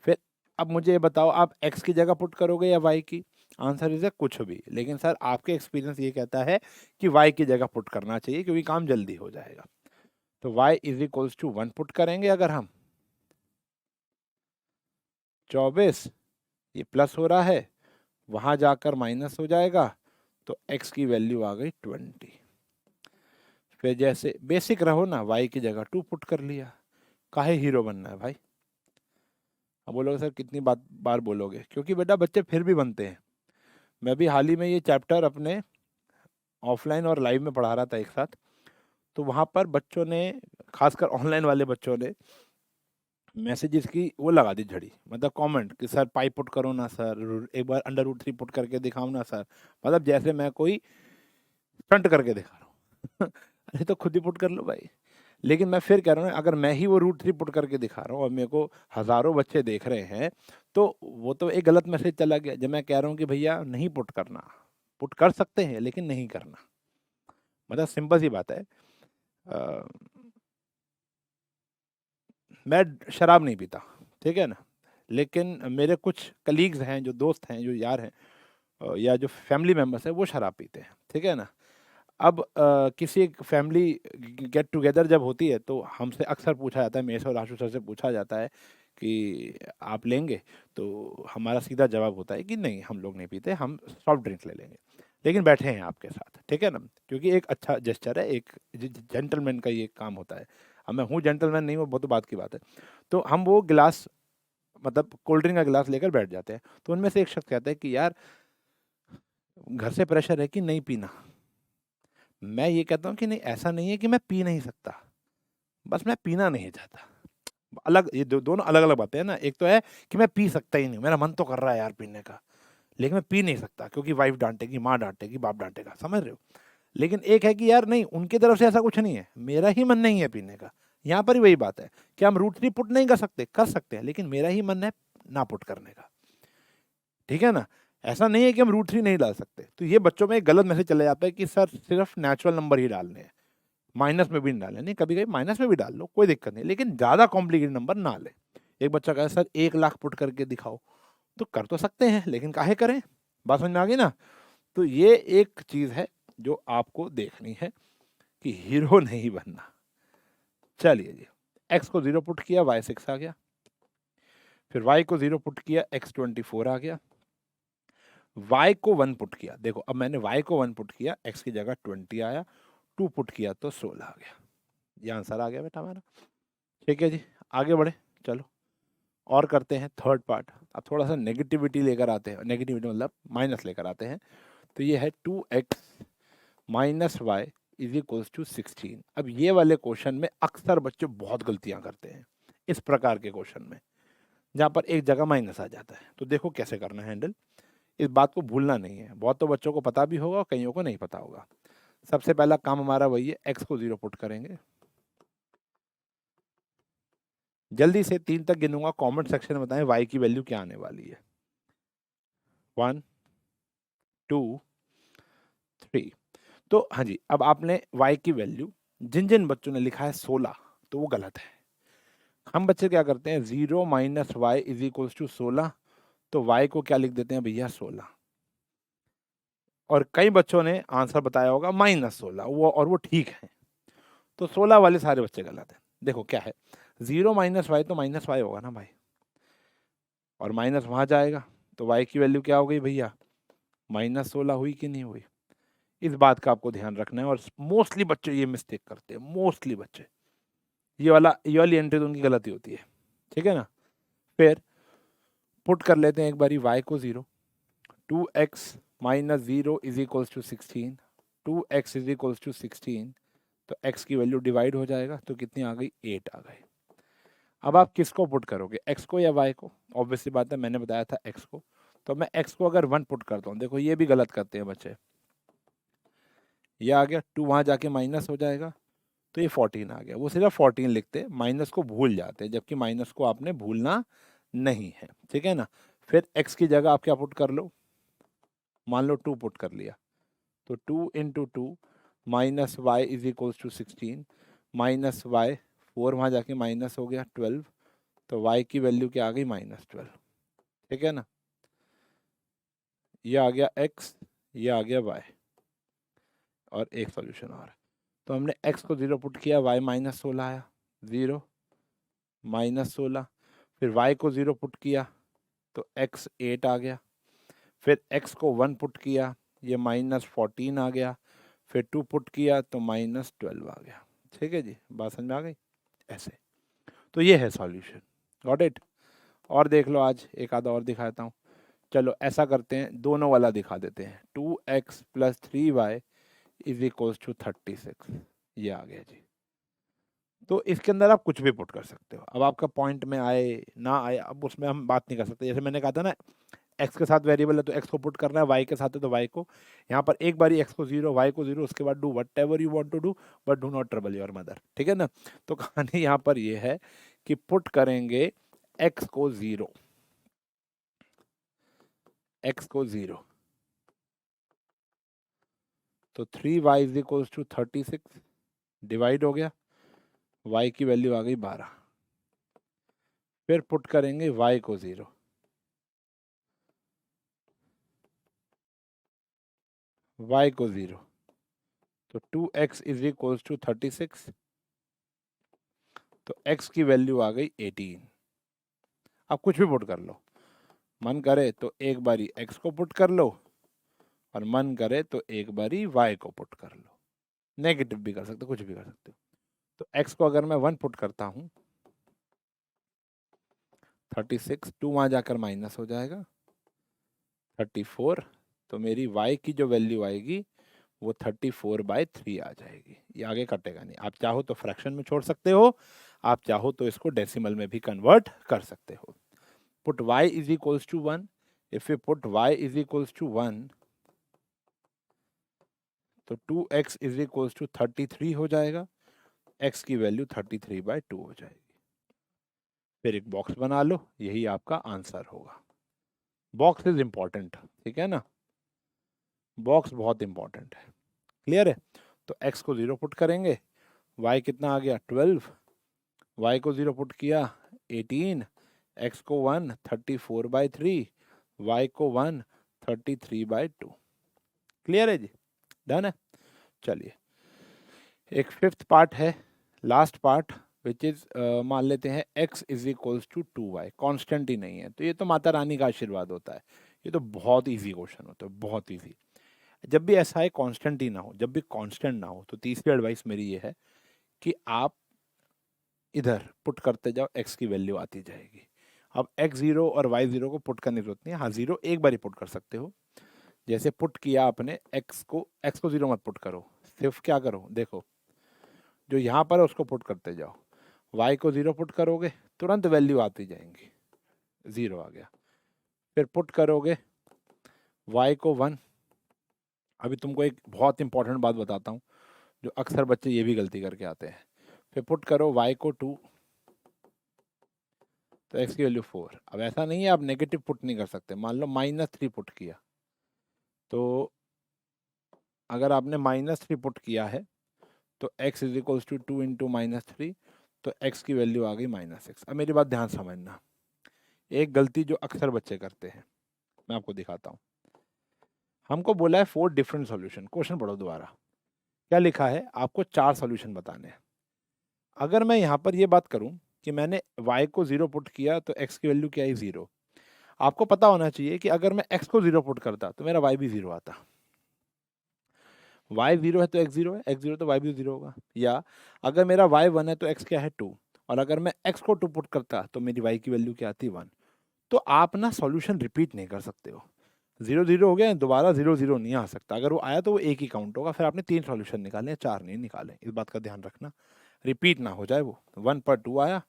फिर अब मुझे ये बताओ, आप x की जगह पुट करोगे या y की? आंसर इज कुछ भी, लेकिन सर आपके एक्सपीरियंस ये कहता है कि y की जगह पुट करना चाहिए क्योंकि काम जल्दी हो जाएगा। तो y is equals to 1 put करेंगे, अगर हम 24, ये प्लस हो रहा है, वहां जाकर माइनस हो जाएगा, तो x की वैल्यू आ गई 20। फिर जैसे बेसिक रहो ना, y की जगह 2 पुट कर लिया। काहे हीरो बनना है भाई? अब बोलोगे सर कितनी बार बोलोगे, क्योंकि बेटा बच्चे फिर भी बनते हैं। मैं भी हाल ही में ये चैप्टर अपने ऑफलाइन और लाइव में पढ़ा रहा था एक साथ, तो वहाँ पर बच्चों ने, खासकर ऑनलाइन वाले बच्चों ने, मैसेजेस की वो लगा दी झड़ी, मतलब कमेंट कि सर पाई पुट करो ना सर, एक बार √3 पुट करके दिखाओ ना सर, मतलब जैसे मैं कोई स्टंट करके दिखा रहा हूँ। अरे तो खुद ही पुट कर लो भाई। लेकिन मैं फिर कह रहा हूँ, अगर मैं ही वो √3 पुट करके दिखा रहा हूँ और मेरे को हज़ारों बच्चे देख रहे हैं, तो वो तो एक गलत मैसेज चला गया। जब मैं कह रहा हूँ कि भैया नहीं पुट करना, पुट कर सकते हैं लेकिन नहीं करना, मतलब सिंपल सी बात है। अ, मैं शराब नहीं पीता, ठीक है ना, लेकिन मेरे कुछ कलीग्स हैं, जो दोस्त हैं, जो यार हैं, या जो फैमिली मेम्बर्स हैं, वो शराब पीते हैं, ठीक है ना। अब किसी एक फैमिली गेट टुगेदर जब होती है तो हमसे अक्सर पूछा जाता है, मेरे से और आशु सर से पूछा जाता है कि आप लेंगे, तो हमारा सीधा जवाब होता है कि नहीं, हम लोग नहीं पीते, हम सॉफ्ट ड्रिंक्स ले लेंगे, लेकिन बैठे हैं आपके साथ, ठीक है ना, क्योंकि एक अच्छा जेस्चर है, एक जेंटलमैन का ये काम होता है। अब मैं हूँ जेंटलमैन नहीं, वो तो बात की बात है। तो हम वो गिलास, मतलब कोल्ड ड्रिंक का गिलास लेकर बैठ जाते हैं, तो उनमें से एक शख्स कहता है कि यार घर से प्रेशर है कि नहीं पीना। मैं ये कहता हूँ कि नहीं, ऐसा नहीं है कि मैं पी नहीं सकता, बस मैं पीना नहीं चाहता। अलग, ये दोनों अलग अलग बातें हैं ना। एक तो है कि मैं पी सकता ही नहीं, मेरा मन तो कर रहा है यार पीने का, लेकिन मैं पी नहीं सकता क्योंकि वाइफ डांटेगी, माँ डांटेगी, बाप डांटेगा, समझ रहे हो। लेकिन एक है कि यार नहीं, उनकी तरफ से ऐसा कुछ नहीं है, मेरा ही मन नहीं है पीने का। यहाँ पर ही वही बात है कि हम रूट पुट नहीं कर सकते, कर सकते हैं, लेकिन मेरा ही मन है ना पुट करने का, ठीक है ना। ऐसा नहीं है कि हम √3 नहीं डाल सकते। तो ये बच्चों में एक गलत मैसेज चला जाता है कि सर सिर्फ नेचुरल नंबर ही डालने हैं, माइनस में भी नहीं डालने। नहीं, कभी कभी माइनस में भी डाल लो, कोई दिक्कत नहीं, लेकिन ज़्यादा कॉम्प्लिकेटेड नंबर ना ले। एक बच्चा कहे सर 1 लाख पुट करके दिखाओ, तो कर तो सकते हैं लेकिन काहे करें, बात समझ में आ गई ना। तो ये एक चीज है जो आपको देखनी है कि हीरो नहीं बनना। चलिए जी, x को 0 पुट किया y 6 आ गया, फिर y को 0 पुट किया x 24 आ गया, y को 1 पुट किया, देखो अब मैंने y को 1 पुट किया, x की जगह 20 आया, 2 पुट किया तो 16 आ गया। ये आंसर आ गया बेटा हमारा। ठीक है जी, आगे बढ़े, चलो और करते हैं थर्ड पार्ट। अब थोड़ा सा नेगेटिविटी लेकर आते हैं, नेगेटिविटी मतलब माइनस लेकर आते हैं। तो ये है 2x minus y is equals to 16। अब ये वाले क्वेश्चन में अक्सर बच्चे बहुत गलतियां करते हैं, इस प्रकार के क्वेश्चन में जहाँ पर एक जगह माइनस आ जाता है। तो देखो कैसे करना है हैंडल, इस बात को भूलना नहीं है। बहुत तो बच्चों को पता भी होगा और कईयों को नहीं पता होगा। सबसे पहला काम हमारा वही है, x को 0 पुट करेंगे। जल्दी से 3 तक गिनूंगा, कमेंट सेक्शन में बताएं y की वैल्यू क्या आने वाली है। 1 2 3। तो हाँ जी, अब आपने y की वैल्यू, जिन जिन बच्चों ने लिखा है 16 तो वो गलत है। हम बच्चे क्या करते हैं, 0 minus y is equals to 16, तो y को क्या लिख देते हैं भैया 16। और कई बच्चों ने आंसर बताया होगा -16, वो और वो ठीक है। तो 16 वाले सारे बच्चे गलत हैं। देखो क्या है, 0 माइनस वाई तो माइनस वाई होगा ना भाई, और माइनस वहां जाएगा तो y की वैल्यू क्या हो गई भैया, -16 हुई कि नहीं हुई। इस बात का आपको ध्यान रखना है, और मोस्टली बच्चे ये मिस्टेक करते हैं, मोस्टली बच्चे ये वाली एंट्री तो उनकी गलती होती है। ठीक है ना, फिर पुट कर लेते हैं एक बारी y को 0, 2x minus 0 is equals to 16, 2x is equals to 16, तो x की वैल्यू डिवाइड हो जाएगा तो कितनी आ गई, 8 आ गई। अब आप किसको पुट करोगे, x को या y को। ऑब्वियसली बात है, मैंने बताया था x को, तो मैं x को अगर 1 पुट करता हूँ, देखो ये भी गलत करते हैं बच्चे, ये आ गया 2 वहाँ जाके माइनस हो जाएगा तो ये 14 आ गया। वो सिर्फ 14 लिखते, माइनस को भूल जाते हैं, जबकि माइनस को आपने भूलना नहीं है। ठीक है ना, फिर x की जगह आप क्या पुट कर लो, मान लो 2 पुट कर लिया, तो 2 into 2 minus y is equals to 16, minus y 4 वहाँ जाके माइनस हो गया 12, तो y की वैल्यू क्या आ गई, -12। ठीक है ना, ये आ गया x, ये आ गया y, और एक सॉल्यूशन और। तो हमने x को 0 पुट किया, y -16 आया, 0 -16, फिर y को 0 पुट किया तो x 8 आ गया, फिर x को 1 पुट किया, ये -14 आ गया, फिर 2 पुट किया तो -12 आ गया। ठीक है जी, बात समझ में आ गई ऐसे। तो ये है सॉल्यूशन, गॉट इट। और देख लो, आज एक आधा और दिखाता हूँ। चलो ऐसा करते हैं, दोनों वाला दिखा देते हैं, 2x + 3y is equals to 36, ये आ गया जी। तो इसके अंदर आप कुछ भी पुट कर सकते हो। अब आपका पॉइंट में आए ना आए, अब उसमें हम बात नहीं कर सकते। जैसे मैंने कहा था ना, x के साथ वेरिएबल है तो x को पुट करना है, y के साथ है तो y को। यहाँ पर एक बारी x को 0, y को 0, उसके बाद do whatever you want to do, but do not trouble your mother. ठीक है ना, तो कहानी यहाँ पर ये है कि पुट करेंगे x को 0, x को 0, तो 3y is equals to 36, divide हो गया, y की वैल्यू आ गई 12। फिर पुट करेंगे y को 0, y को 0, तो 2x इज इक्वल्स टू 36, तो x की वैल्यू आ गई 18। अब कुछ भी पुट कर लो, मन करे तो एक बारी x को पुट कर लो, और मन करे तो एक बारी y को पुट कर लो। नेगेटिव भी कर सकते हो, कुछ भी कर सकते हो। तो x को अगर मैं 1 पुट करता हूँ, 36, 2 वहाँ जाकर माइनस हो जाएगा 34, तो मेरी y की जो वैल्यू आएगी वो 34/3 आ जाएगी। ये आगे कटेगा नहीं। आप चाहो तो फ्रैक्शन में छोड़ सकते हो, आप चाहो तो इसको डेसिमल में भी कन्वर्ट कर सकते हो। Put y is equals to 1, if you put y is equals to 1, तो 2x इज इक्वल्स टू 33 हो जाएगा, x की वैल्यू 33/2 हो जाएगी। फिर एक बॉक्स बना लो, यही आपका आंसर होगा। बॉक्स इज इंपॉर्टेंट, ठीक है ना, बॉक्स बहुत इंपॉर्टेंट है। क्लियर है, तो x को 0 पुट करेंगे, y कितना आ गया 12, y को 0 पुट किया 18, x को 1 34/3, y को 1 33/2। क्लियर है जी? डन है। चलिए एक फिफ्थ पार्ट है, लास्ट पार्ट, विच इज मान लेते हैं x is equals to 2y, constant ही नहीं है, तो ये तो माता रानी का आशीर्वाद होता है। ये तो बहुत इजी क्वेश्चन होता है, बहुत इजी। जब भी ऐसा है कांस्टेंट ही ना हो, जब भी कांस्टेंट ना हो, तो तीसरी एडवाइस मेरी ये है कि आप इधर पुट करते जाओ, x की वैल्यू आती जाएगी। अब x0 और y0 को पुट करने की जरूरत नहीं है। हाँ, 0 एक बार ही पुट कर सकते हो। जैसे पुट किया आपने x को 0 मत पुट करो, सिर्फ क्या करो, देखो जो यहाँ पर है उसको पुट करते जाओ। y को 0 पुट करोगे, तुरंत वैल्यू आती जाएंगी, 0 आ गया। फिर पुट करोगे y को 1। अभी तुमको एक बहुत इंपॉर्टेंट बात बताता हूँ, जो अक्सर बच्चे ये भी गलती करके आते हैं। फिर पुट करो y को 2, तो x की वैल्यू 4। अब ऐसा नहीं है आप नेगेटिव पुट नहीं कर सकते। मान लो -3 पुट किया, तो अगर आपने -3 पुट किया है तो x is equals to 2 into -3, तो x की वैल्यू आ गई -6। अब मेरी बात ध्यान समझना, एक गलती जो अक्सर बच्चे करते हैं, मैं आपको दिखाता हूँ। हमको बोला है 4 डिफरेंट सॉल्यूशन। क्वेश्चन पढ़ो दोबारा, क्या लिखा है, आपको 4 सॉल्यूशन बताने हैं। अगर मैं यहाँ पर ये बात करूँ कि मैंने y को 0 पुट किया तो x की वैल्यू क्या है, 0। आपको पता होना चाहिए कि अगर मैं x को 0 पुट करता तो मेरा y भी 0 आता। y 0 है तो x 0 है, x 0 तो y भी 0 होगा। या अगर मेरा y 1 है तो x क्या है, 2। और अगर मैं x को 2 पुट करता तो मेरी y की वैल्यू क्या आती, 1। तो आप ना सॉल्यूशन रिपीट नहीं कर सकते हो। 0 0 हो गया, दोबारा 0 0 नहीं आ सकता। अगर वो आया तो वो एक ही काउंट होगा। फिर आपने 3 सॉल्यूशन निकाले, 4 नहीं निकाले। इस बात का ध्यान रखना, रिपीट ना हो जाए वो। 1 पर 2 आया,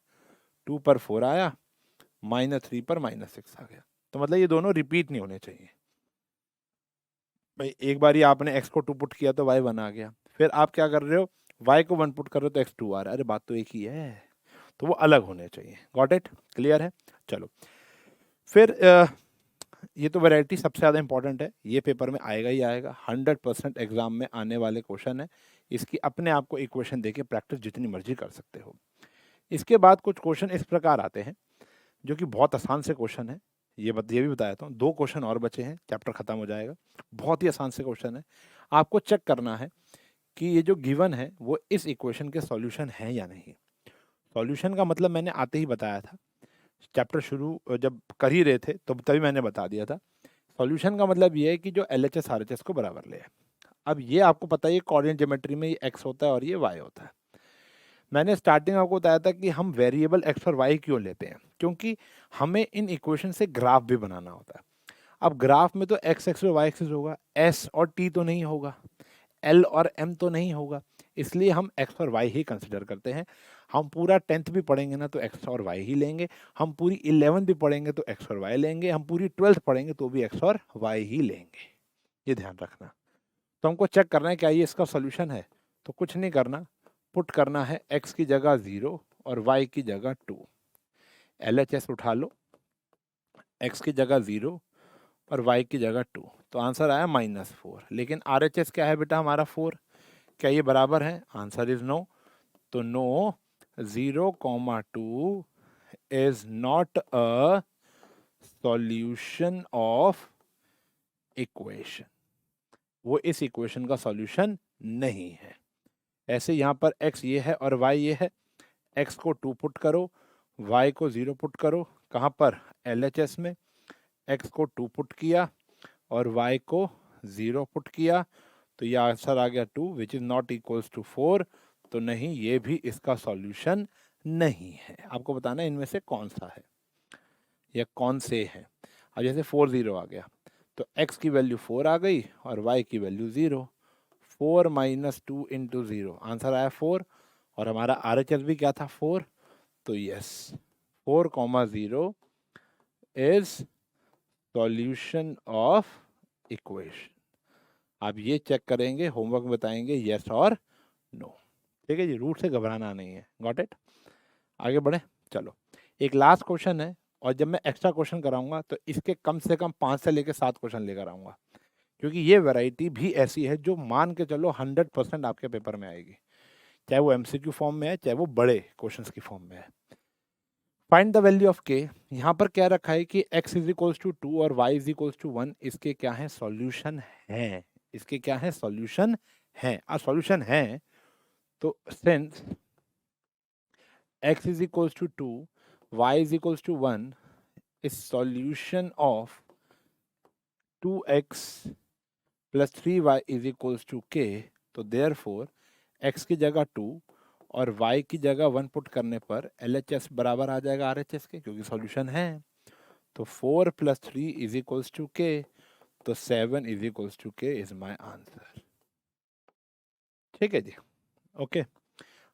2 पर 4 आया, -3 पर -6 आ गया। तो मतलब ये दोनों रिपीट नहीं होने चाहिए। भाई एक बार ही आपने x को 2 पुट किया तो y 1 आ गया, फिर आप क्या कर रहे हो, y को 1 पुट कर रहे हो तो x 2 आ रहा है। अरे बात तो एक ही है, तो वो अलग होने चाहिए। Got it? क्लियर है? चलो फिर ये तो वैरायटी सबसे ज़्यादा इंपॉर्टेंट है, ये पेपर में आएगा ही आएगा, 100% एग्जाम में आने वाले क्वेश्चन है। इसकी अपने आप को इक्वेशन देके प्रैक्टिस जितनी मर्जी कर सकते हो। इसके बाद कुछ क्वेश्चन इस प्रकार आते हैं जो कि बहुत आसान से क्वेश्चन है। ये भी बताया था, 2 क्वेश्चन और बचे हैं, चैप्टर खत्म हो जाएगा। बहुत ही आसान से क्वेश्चन है। आपको चेक करना है कि ये जो गिवन है वो इस इक्वेशन के सॉल्यूशन है या नहीं। सॉल्यूशन का मतलब मैंने आते ही बताया था, चैप्टर शुरू जब कर ही रहे थे तो तभी मैंने बता दिया था। सॉल्यूशन का मतलब ये है कि जो LHS RHS को बराबर ले। अब ये आपको पता है, ये कोऑर्डिनेट ज्योमेट्री में ये x होता है और ये y होता है। मैंने स्टार्टिंग आपको बताया था कि हम वेरिएबल x और y क्यों लेते हैं, क्योंकि हमें इन इक्वेशन से ग्राफ भी बनाना होता है। अब ग्राफ में तो x एक्सिस और y एक्सिस होगा, s और t तो नहीं होगा, l और m तो नहीं होगा, इसलिए हम x और y ही कंसिडर करते हैं। हम पूरा 10th भी पढ़ेंगे ना तो x और y ही लेंगे, हम पूरी 11th भी पढ़ेंगे तो x और y लेंगे, हम पूरी 12th पढ़ेंगे तो भी x और y ही लेंगे। ये ध्यान रखना। तो हमको चेक करना है क्या ये इसका सोल्यूशन है, तो कुछ नहीं करना, पुट करना है x की जगह 0 और y की जगह 2। LHS उठा लो, x की जगह 0 और y की जगह 2, तो आंसर आया -4। लेकिन RHS क्या है बेटा हमारा 4, क्या ये बराबर है? Answer is no. तो no, 0,2 is not a solution of equation. वो इस इक्वेशन का सॉल्यूशन नहीं है। ऐसे यहाँ पर x ये है और y ये है, x को 2 पुट करो, y को 0 पुट करो। कहाँ पर? LHS में। x को 2 पुट किया और y को 0 पुट किया, तो ये आंसर आ गया 2 which is not equals to 4। तो नहीं, ये भी इसका सॉल्यूशन नहीं है। आपको बताना है इनमें से कौन सा है या कौन से हैं। अब जैसे 4 0 आ गया, तो x की वैल्यू 4 आ गई और y की वैल्यू 0। 4 - 2 इंटू 0, आंसर आया 4। और हमारा RHS भी क्या था? 4। तो yes, 4,0 is solution of equation. आप ये चेक करेंगे, होमवर्क में बताएंगे यस और नो। ठीक है जी, रूट से घबराना नहीं है। Got it? आगे बढ़े, चलो एक लास्ट क्वेश्चन है, और जब मैं एक्स्ट्रा क्वेश्चन कराऊंगा तो इसके कम से कम 5 से लेकर 7 क्वेश्चन लेकर आऊंगा, क्योंकि ये वैरायटी भी ऐसी है जो मान के चलो 100% आपके पेपर में आएगी, चाहे वो MCQ फॉर्म में है, चाहे वो बड़े क्वेश्चंस की फॉर्म में है। फाइंड द वैल्यू ऑफ के। यहाँ पर क्या रखा है कि x इज इक्वल्स टू 2 और y इज इक्वल्स टू 1, इसके क्या है सॉल्यूशन है, इसके क्या है सॉल्यूशन है। सॉल्यूशन है तो since x is equals to 2, y is equals to 1 is solution of 2x plus 3y is equals to k। तो देयरफॉर x की जगह 2 और y की जगह 1 पुट करने पर LHS बराबर आ जाएगा RHS के, क्योंकि सॉल्यूशन है। तो 4 plus 3 is equals to k, तो 7 is equals to k is my answer. ठीक है जी, ओके।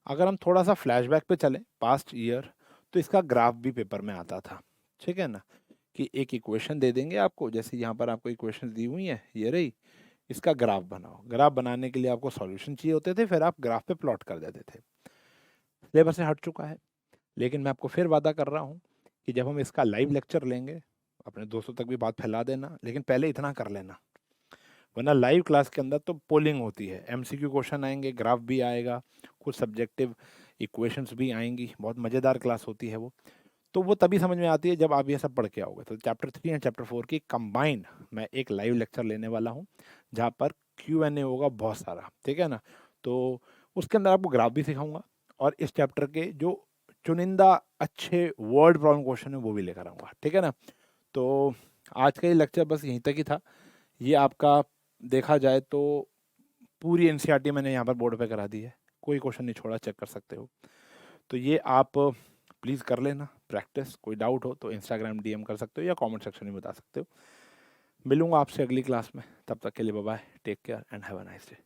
अगर हम थोड़ा सा फ्लैशबैक पे चलें पास्ट ईयर, तो इसका ग्राफ भी पेपर में आता था। ठीक है ना, कि एक इक्वेशन दे देंगे आपको, जैसे यहाँ पर आपको इक्वेशन दी हुई है, ये रही, इसका ग्राफ बनाओ। ग्राफ बनाने के लिए आपको सॉल्यूशन चाहिए होते थे, फिर आप ग्राफ पे प्लॉट कर देते थे। सिलेबस से हट चुका है, लेकिन मैं आपको फिर वादा कर रहा हूँ कि जब हम इसका लाइव लेक्चर लेंगे, अपने दोस्तों तक भी बात फैला देना, लेकिन पहले इतना कर लेना, वरना लाइव क्लास के अंदर तो पोलिंग होती है, MCQ क्वेश्चन आएंगे, ग्राफ भी आएगा, कुछ सब्जेक्टिव इक्वेशंस भी आएंगी, बहुत मज़ेदार क्लास होती है वो। तो वो तभी समझ में आती है जब आप ये सब पढ़ के आओगे। तो चैप्टर 3 एंड चैप्टर 4 की कंबाइंड मैं एक लाइव लेक्चर लेने वाला हूँ, जहाँ पर Q&A होगा बहुत सारा। ठीक है ना, तो उसके अंदर आपको ग्राफ भी सिखाऊंगा, और इस चैप्टर के जो चुनिंदा अच्छे वर्ड प्रॉब्लम क्वेश्चन है वो भी लेकर आऊँगा। ठीक है ना, तो आज का ये लेक्चर बस यहीं तक ही था। ये आपका देखा जाए तो पूरी NCERT मैंने यहाँ पर बोर्ड पे करा दी है, कोई क्वेश्चन नहीं छोड़ा, चेक कर सकते हो। तो ये आप प्लीज़ कर लेना प्रैक्टिस। कोई डाउट हो तो इंस्टाग्राम DM कर सकते हो या कमेंट सेक्शन में बता सकते हो। मिलूंगा आपसे अगली क्लास में, तब तक के लिए bye bye, take care and have a nice day.